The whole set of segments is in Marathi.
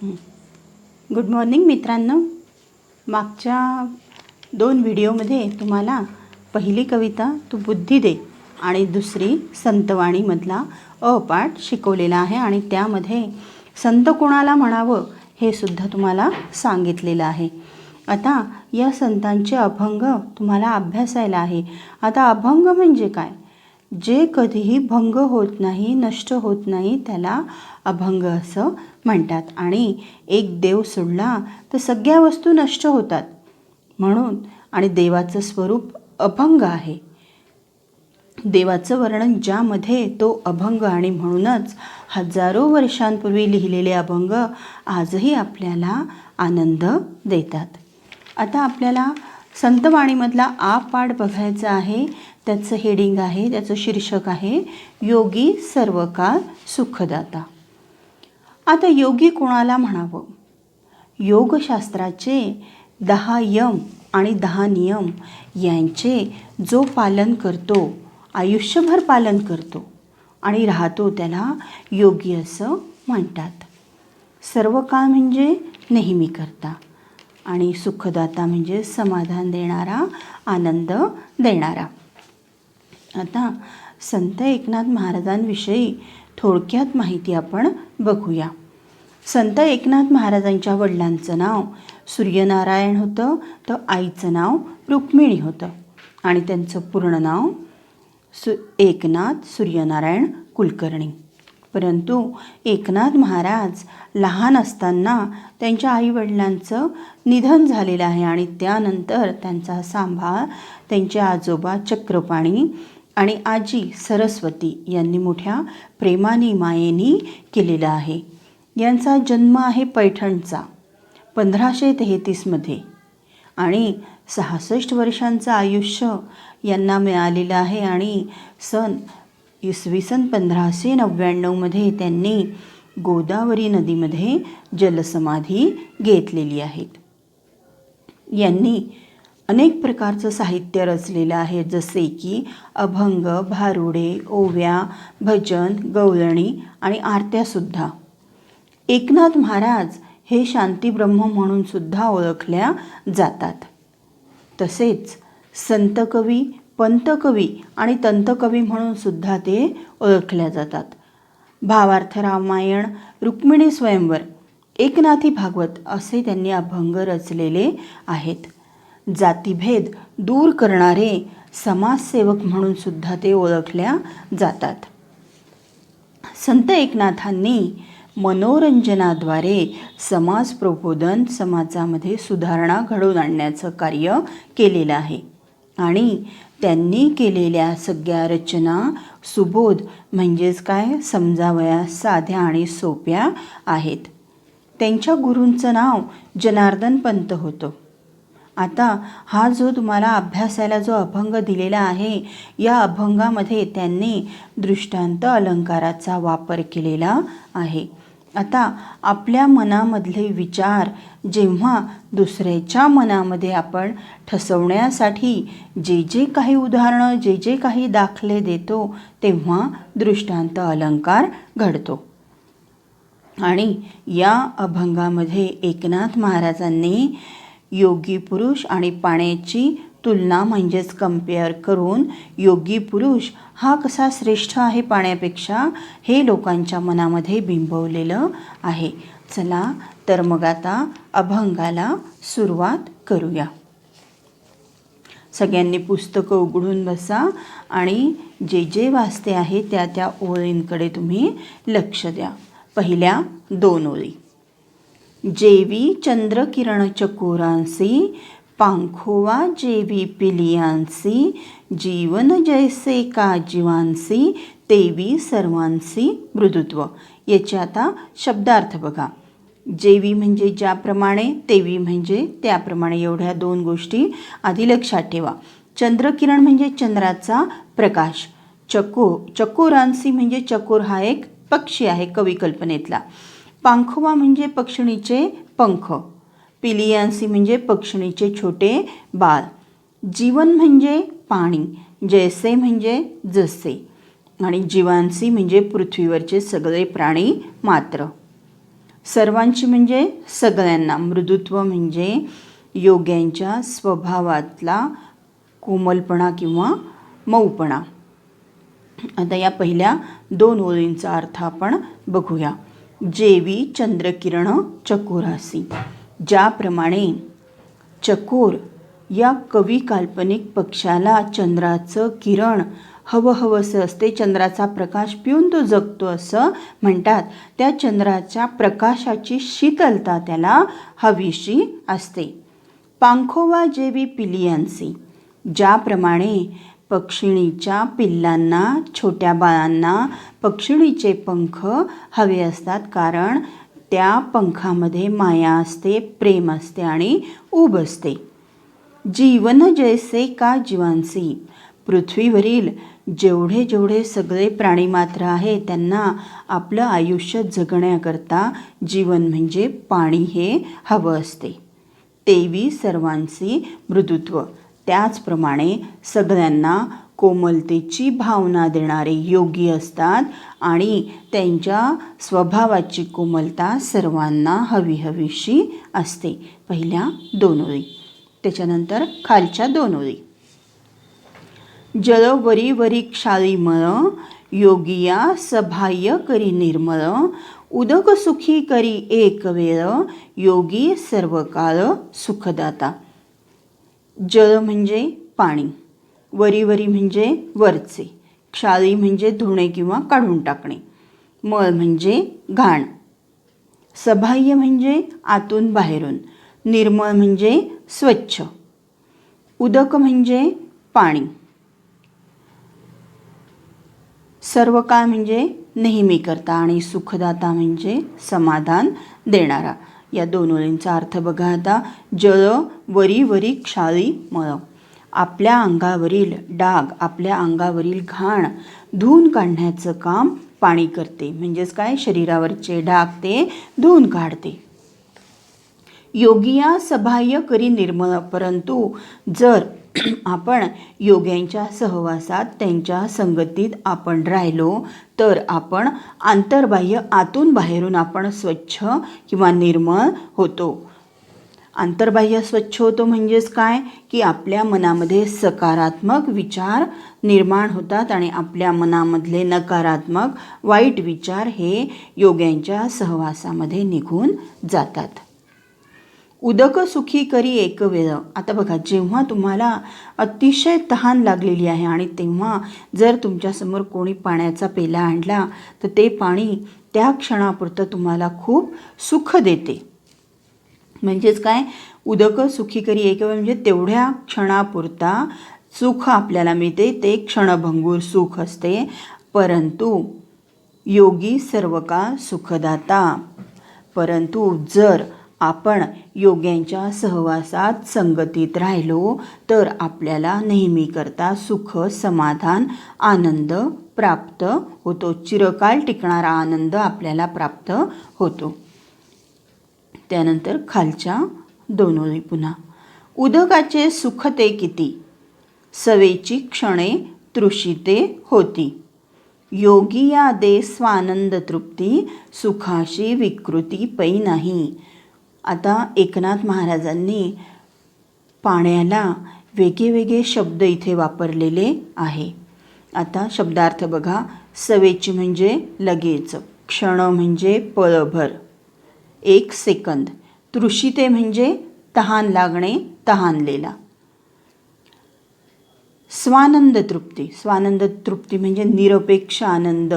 गुड मॉर्निंग मित्रांनो. मागच्या 2 व्हिडिओमध्ये तुम्हाला पहिली कविता तू बुद्धी दे आणि दुसरी संतवाणीमधला अ पाठ शिकवलेला आहे आणि त्यामध्ये संत कोणाला म्हणावं हे सुद्धा तुम्हाला सांगितलेलं आहे. आता या संतांचे अभंग तुम्हाला अभ्यासायला आहे. आता अभंग म्हणजे काय? जे कधीही भंग होत नाही, नष्ट होत नाही, त्याला अभंग असं म्हणतात. आणि एक देव सोडला तर सगळ्या वस्तू नष्ट होतात म्हणून. आणि देवाचं स्वरूप अभंग आहे. देवाचं वर्णन ज्यामध्ये तो अभंग, आणि म्हणूनच हजारो वर्षांपूर्वी लिहिलेले अभंग आजही आपल्याला आनंद देतात. आता आपल्याला संतवाणीमधला आ पाठ बघायचा आहे. त्याचं हेडिंग आहे, त्याचं शीर्षक आहे योगी सर्व काळ सुखदाता. आता योगी कोणाला म्हणावं? योगशास्त्राचे 10 यम आणि 10 नियम यांचे जो पालन करतो, आयुष्यभर पालन करतो आणि राहतो, त्याला योगी असं म्हणतात. सर्व काळ म्हणजे नेहमी करता, आणि सुखदाता म्हणजे समाधान देणारा, आनंद देणारा. आता संत एकनाथ महाराजांविषयी थोडक्यात माहिती आपण बघूया. संत एकनाथ महाराजांच्या वडिलांचं नाव सूर्यनारायण होतं, तर आईचं नाव रुक्मिणी होतं. आणि त्यांचं पूर्ण नाव एकनाथ सूर्यनारायण कुलकर्णी. परंतु एकनाथ महाराज लहान असताना त्यांच्या आईवडिलांचं निधन झालेलं आहे आणि त्यानंतर त्यांचा सांभाळ त्यांचे आजोबा चक्रपाणी आणि आजी सरस्वती यांनी मोठ्या प्रेमाने, मायेने केलेला आहे. यांचा जन्म आहे पैठणचा 1533 आणि 66 वर्षांचं आयुष्य यांना मिळालेलं आहे. आणि इसवी सन 1599 त्यांनी गोदावरी नदीमध्ये जलसमाधी घेतलेली आहे. यांनी अनेक प्रकारचं साहित्य रचलेलं आहे, जसे की अभंग, भारुडे, ओव्या, भजन, गवळणी आणि आरत्यासुद्धा. एकनाथ महाराज हे शांतीब्रह्म म्हणून सुद्धा ओळखल्या जातात. तसेच संतकवी, पंतकवी आणि तंतकवी म्हणून सुद्धा ते ओळखल्या जातात. भावार्थ रामायण, रुक्मिणी स्वयंवर, एकनाथी भागवत असे त्यांनी अभंग रचलेले आहेत. जातीभेद दूर करणारे समाजसेवक म्हणून सुद्धा ते ओळखल्या जातात. संत एकनाथांनी मनोरंजनाद्वारे समाज प्रबोधन, समाजामध्ये सुधारणा घडवून आणण्याचं कार्य केलेलं आहे. आणि त्यांनी केलेल्या सगळ्या रचना सुबोध म्हणजेच काय, समजावया, साध्या आणि सोप्या आहेत. त्यांच्या गुरूंचं नाव जनार्दन पंत होतं. आता हा जो तुम्हाला अभ्यासाला जो अभंग दिलेला आहे, या अभंगामध्ये त्यांनी दृष्टांत अलंकाराचा वापर केलेला आहे. आता आपल्या मनामधले विचार जेव्हा दुसऱ्याच्या मनामध्ये आपण ठसवण्यासाठी जे जे काही उदाहरणं, जे जे काही दाखले देतो, तेव्हा दृष्टांत अलंकार घडतो. आणि या अभंगामध्ये एकनाथ महाराजांनी योगी पुरुष आणि पाण्याची तुलना म्हणजेच कंपेअर करून योगी पुरुष हा कसा श्रेष्ठ आहे पाण्यापेक्षा, हे लोकांच्या मनामध्ये बिंबवलेलं आहे. चला तर मग आता अभंगाला सुरुवात करूया. सगळ्यांनी पुस्तकं उघडून बसा आणि जे जे वाचते आहे त्या त्या ओळींकडे तुम्ही लक्ष द्या. पहिल्या 2 ओळी. जेवी चंद्रकिरण चकोरांसी, पांखोवा जेवी पिलियांसी, जीवन जैसे का जीवांसी, तेवी सर्वांसी मृदुत्व. याचे आता शब्दार्थ बघा. जेवी म्हणजे ज्याप्रमाणे, तेवी म्हणजे त्याप्रमाणे. एवढ्या 2 गोष्टी आधी लक्षात ठेवा. चंद्रकिरण म्हणजे चंद्राचा प्रकाश. चकोरांसी म्हणजे चकोर हा एक पक्षी आहे कविकल्पनेतला. पांखोवा म्हणजे पक्षिणीचे पंख. पिलियांसी म्हणजे पक्षिणीचे छोटे बाळ. जीवन म्हणजे पाणी. जैसे म्हणजे जसे. आणि जीवांसी म्हणजे पृथ्वीवरचे सगळे प्राणी मात्र. सर्वांची म्हणजे सगळ्यांना. मृदुत्व म्हणजे योग्यांच्या स्वभावातला कोमलपणा किंवा मऊपणा. आता या पहिल्या 2 ओळींचा अर्थ आपण बघूया. जेवी चंद्रकिरण चकोरासी. ज्याप्रमाणे चकोर या कवी काल्पनिक पक्षाला चंद्राचं किरण हवंहवंसं असते, चंद्राचा प्रकाश पिऊन तो जगतो असं म्हणतात. त्या चंद्राच्या प्रकाशाची शीतलता त्याला हवीशी असते. पांखोवा जेवी पिलियांसी. ज्याप्रमाणे पक्षिणीच्या पिल्लांना, छोट्या बाळांना पक्षिणीचे पंख हवे असतात, कारण त्या पंखामध्ये माया असते, प्रेम असते आणि ऊब असते. जीवन जैसे का जीवांसी. पृथ्वीवरील जेवढे जेवढे सगळे प्राणीमात्र आहे त्यांना आपलं आयुष्य जगण्याकरता जीवन म्हणजे पाणी हे हवं असते. तेवी सर्वांसी मृदुत्व. त्याचप्रमाणे सगळ्यांना कोमलतेची भावना देणारे योगी असतात आणि त्यांच्या स्वभावाची कोमलता सर्वांना हवीहवीशी असते. पहिल्या 2 ओळी. त्याच्यानंतर खालच्या 2 ओळी. जल वरी वरी क्षाळीमळ, योगिया सबाह्य करी निर्मळ, उदक सुखी करी एक वेळ, योगी सर्व काळ सुखदाता. जल म्हणजे पाणी, वरी वरी म्हणजे वरचे, क्षाळी म्हणजे धुणे किंवा काढून टाकणे, मळ म्हणजे घाण, सबाह्य म्हणजे आतून बाहेरून, निर्मळ म्हणजे स्वच्छ, उदक म्हणजे पाणी, सर्व काळ म्हणजे नेहमी करता आणि सुखदाता म्हणजे समाधान देणारा. या 2 ओळींचा अर्थ बघा आता. जळ वरी वरी क्षाळी मळ. आपल्या अंगावरील डाग, आपल्या अंगावरील घाण धुवून काढण्याचं काम पाणी करते. म्हणजेच काय, शरीरावरचे डाग ते धुवून काढते. योगिया सबाह्य करी निर्मळ. परंतु जर आपण योग्यांच्या सहवासात, त्यांच्या संगतीत आपण राहिलो तर आपण आंतरबाह्य, आतून बाहेरून आपण स्वच्छ किंवा निर्मळ होतो. आंतरबाह्य स्वच्छ होतो म्हणजेच काय, की आपल्या मनामध्ये सकारात्मक विचार निर्माण होतात आणि आपल्या मनामधले नकारात्मक वाईट विचार हे योग्यांच्या सहवासामध्ये निघून जातात. उदक सुखी करी एक वेळ. आता बघा, जेव्हा तुम्हाला अतिशय तहान लागलेली आहे आणि तेव्हा जर तुमच्यासमोर कोणी पाण्याचा पेला आणला तर ते पाणी त्या क्षणापुरतं तुम्हाला खूप सुख देते. म्हणजेच काय, उदक सुखी करी एक वेळ म्हणजे तेवढ्या क्षणापुरता सुख आपल्याला मिळते, ते क्षणभंगूर सुख असते. परंतु योगी सर्व काळ सुखदाता. परंतु जर आपण योग्यांच्या सहवासात, संगतीत राहिलो तर आपल्याला नेहमी करता सुख, समाधान, आनंद प्राप्त होतो. चिरकाल टिकणारा आनंद आपल्याला प्राप्त होतो. त्यानंतर खालच्या 2 ओळी पुन्हा. उदकाचे सुख ते किती, सवेची क्षणे तृषिते होती, योगी या दे स्वानंद तृप्ती, सुखाशी विकृती पै नाही. आता एकनाथ महाराजांनी पाण्याला वेगवेगळे शब्द इथे वापरलेले आहे. आता शब्दार्थ बघा. सवेची म्हणजे लगेच, क्षण म्हणजे पळभर, 1 सेकंद, तृषिते म्हणजे तहान लागणे, तहानलेला, स्वानंद तृप्ती, स्वानंद तृप्ती म्हणजे निरपेक्ष आनंद,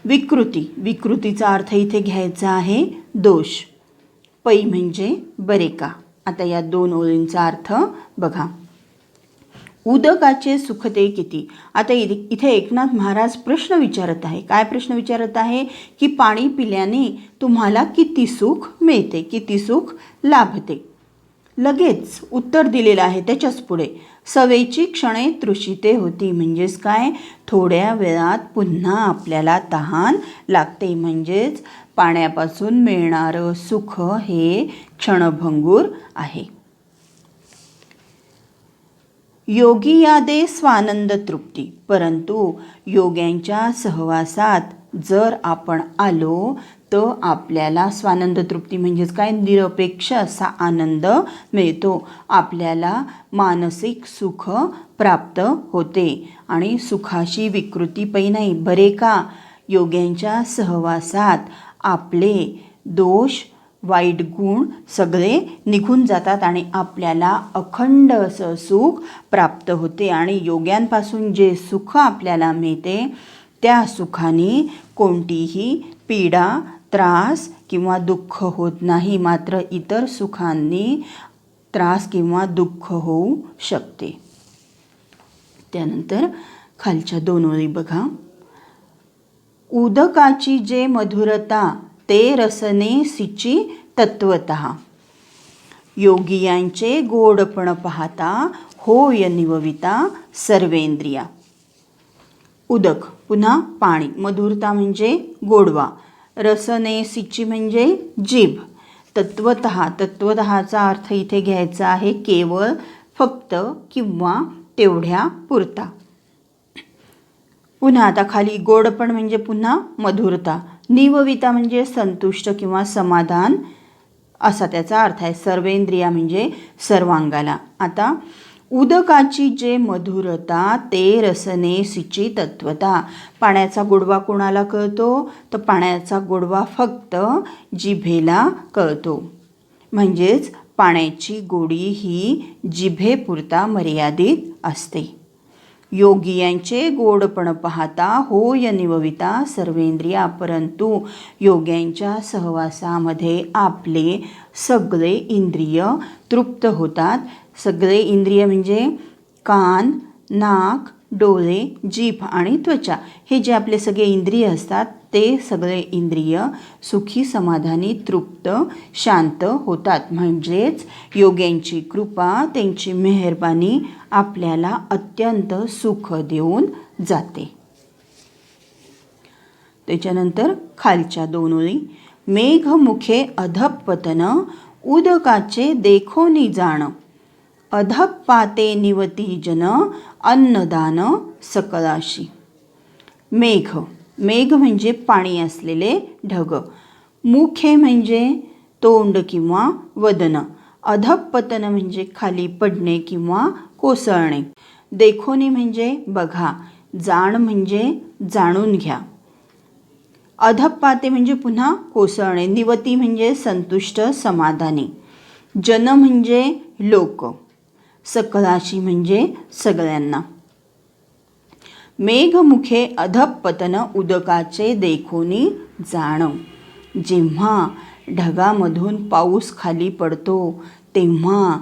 विकृती, विकृतीचा अर्थ इथे घ्यायचा आहे दोष, पै म्हणजे बरे का. आता या 2 ओळींचा अर्थ बघा. उदकाचे सुख ते किती. आता इथे एकनाथ महाराज प्रश्न विचारत आहे. काय प्रश्न विचारत आहे, की पाणी पिल्याने तुम्हाला किती सुख मिळते, किती सुख लाभते. लगेच उत्तर दिलेलं आहे. त्याच्याच पुढे सवेची क्षणे तृषिते होती. म्हणजेच काय, थोड्या वेळात पुन्हा आपल्याला तहान लागते. म्हणजेच पाण्यापासून मिळणारं सुख हे क्षणभंगूर आहे. योगी यादे स्वानंद तृप्ती. परंतु योग्यांच्या सहवासात जर आपण आलो तर आपल्याला स्वानंद तृप्ती म्हणजेच काय, निरपेक्ष असा आनंद मिळतो, आपल्याला मानसिक सुख प्राप्त होते आणि सुखाची विकृती पै नाही बरे का. योग्यांच्या सहवासात आपले दोष वाईट गुण सगळे निघून जातात आणि आपल्याला अखंड असं सुख प्राप्त होते आणि योग्यांपासून जे सुख आपल्याला मिळते त्या सुखाने कोणतीही पीडा त्रास किंवा दुःख होत नाही, मात्र इतर सुखांनी त्रास किंवा दुःख होऊ शकते. त्यानंतर खालच्या 2 ओळी बघा. उदकाची जे मधुरता ते रसने सिची तत्वतः, योगियांचे गोडपण पाहता होय निवविता सर्वेंद्रिया. उदक पुन्हा पाणी, मधुरता म्हणजे गोडवा, रसने सिची म्हणजे जीभ, तत्वतः, तत्वतःचा अर्थ इथे घ्यायचा आहे केवळ फक्त किंवा तेवढ्या पुरता. पुन्हा आता खाली गोडपण म्हणजे पुन्हा मधुरता, निवविता म्हणजे संतुष्ट किंवा समाधान असा त्याचा अर्थ आहे, सर्वेंद्रिया म्हणजे सर्वांगाला. आता उदकाची जे मधुरता ते रसने सिची तत्वता, पाण्याचा गोडवा कोणाला कळतो तर पाण्याचा गोडवा फक्त जिभेला कळतो, म्हणजेच पाण्याची गोडी ही जिभेपुरता मर्यादित असते. योगियांचे गोडपण पाहता होय निवविता सर्वेंद्रिया, परंतु योग्यांच्या सहवासामध्ये आपले सगळे इंद्रिय तृप्त होतात. सगळे इंद्रिय म्हणजे कान, नाक, डोळे, जीभ आणि त्वचा, हे जे आपले सगळे इंद्रिय असतात ते सगळे इंद्रिय सुखी समाधानी तृप्त शांत होतात. म्हणजेच योग्यांची कृपा त्यांची मेहरबानी आपल्याला अत्यंत सुख देऊन जाते. त्याच्यानंतर खालच्या 2 ओळी. मेघमुखे अधपतन उदकाचे देखोनी जाण, अधपाते निवती जन अन्नदान सकळाशी. मेघ, मेघ म्हणजे पाणी असलेले ढग, मुखे म्हणजे तोंड किंवा वदन, अधपतन म्हणजे खाली पडणे किंवा कोसळणे, देखोनी म्हणजे बघा, जाण म्हणजे जाणून घ्या, अधपाते म्हणजे पुन्हा कोसळणे, निवती म्हणजे संतुष्ट समाधानी, जन म्हणजे लोक, सकळाशी म्हणजे सगळ्यांना. मेघमुखे अधपतन उदकाचे देखोनी जाण, जेव्हा ढगामधून पाऊस खाली पडतो तेव्हा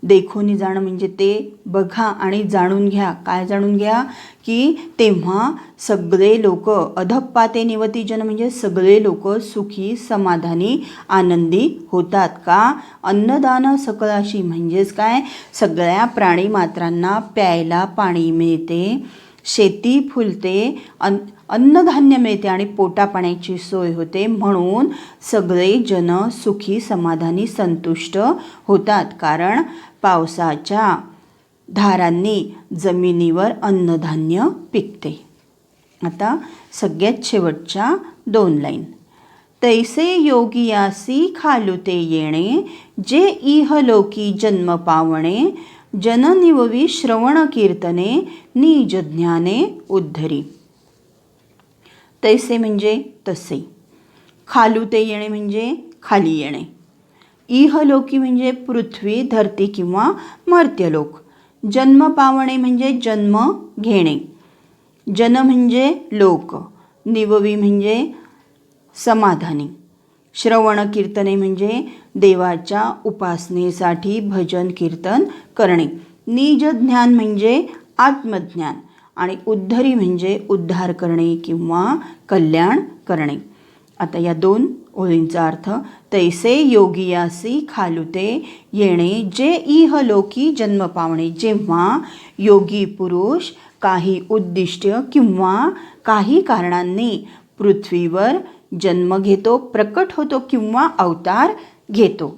देखोनी जाणं म्हणजे ते बघा आणि जाणून घ्या. काय जाणून घ्या की तेव्हा सगळे लोक, अधपाते निवती जन म्हणजे सगळे लोक सुखी समाधानी आनंदी होतात. का? अन्नदान सकळाशी म्हणजेच काय, सगळ्या प्राणीमात्रांना प्यायला पाणी मिळते, शेती फुलते, अन्नधान्य मिळते आणि पोटापाण्याची सोय होते, म्हणून सगळे जन सुखी समाधानी संतुष्ट होतात. कारण पावसाच्या धारांनी जमिनीवर अन्नधान्य पिकते. आता सगळ्यात शेवटच्या 2 लाईन. तैसे योगियासी खालुते येणे, जे इहलोकी जन्म पावणे, जननिववी श्रवण कीर्तने, निज ज्ञाने उद्धरी. तैसे म्हणजे तसे, खालुते येणे म्हणजे खाली येणे, इहलोकी म्हणजे पृथ्वी धरती किंवा मर्त्यलोक, जन्म पावणे म्हणजे जन्म घेणे, जन म्हणजे लोक, निववी म्हणजे समाधानी, श्रवण कीर्तने म्हणजे देवाच्या उपासनेसाठी भजन कीर्तन करणे, निज ज्ञान म्हणजे आत्मज्ञान आणि उद्धरी म्हणजे उद्धार करणे किंवा कल्याण करणे. आता या 2 ओळींचा अर्थ. तैसे योगियासी खालुते येणे, जे इहलोकी जन्म पावणे, जेव्हा योगी पुरुष काही उद्दिष्ट किंवा काही कारणांनी पृथ्वीवर जन्म घेतो, प्रकट होतो किंवा अवतार घेतो.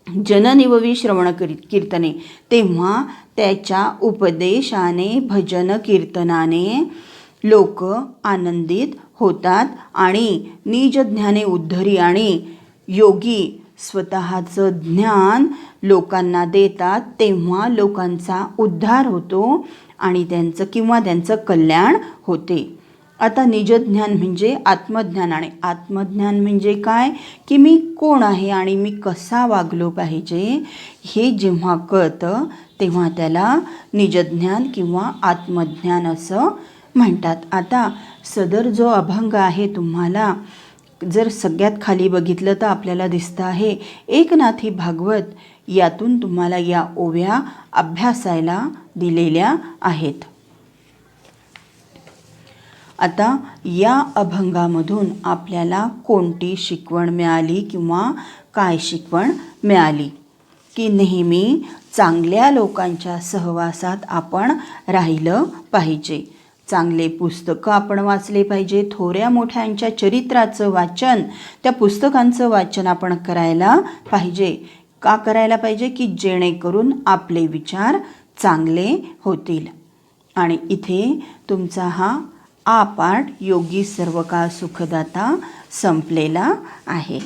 जननिववी श्रवण कीर्तने, तेव्हा त्याच्या उपदेशाने भजन कीर्तनाने लोक आनंदित होतात आणि निज ज्ञाने उद्धरी आणि योगी स्वतःचं ज्ञान लोकांना देतात, तेव्हा लोकांचा उद्धार होतो आणि त्यांचं कल्याण होते. आता निजज्ञान म्हणजे आत्मज्ञान, आणि आत्मज्ञान म्हणजे काय, की मी कोण आहे आणि मी कसा वागलो पाहिजे हे जेव्हा कळतं तेव्हा त्याला निजज्ञान किंवा आत्मज्ञान असं म्हणतात. आता सदर जो अभंग आहे तुम्हाला जर सगळ्यात खाली बघितलं तर आपल्याला दिसतं आहे एकनाथी भागवत. यातून तुम्हाला या ओव्या अभ्यासायला दिलेल्या आहेत. आता या अभंगामधून आपल्याला कोणती शिकवण मिळाली किंवा काय शिकवण मिळाली, की नेहमी चांगल्या लोकांच्या सहवासात आपण राहिलं पाहिजे. चांगले पुस्तकं आपण वाचले पाहिजे. थोड्या मोठ्यांच्या चरित्राचं वाचन, त्या पुस्तकांचं वाचन आपण करायला पाहिजे. का करायला पाहिजे, की जेणेकरून आपले विचार चांगले होतील. आणि इथे तुमचा हा पाठ योगी सर्व काळ सुखदाता संपलेला आहे.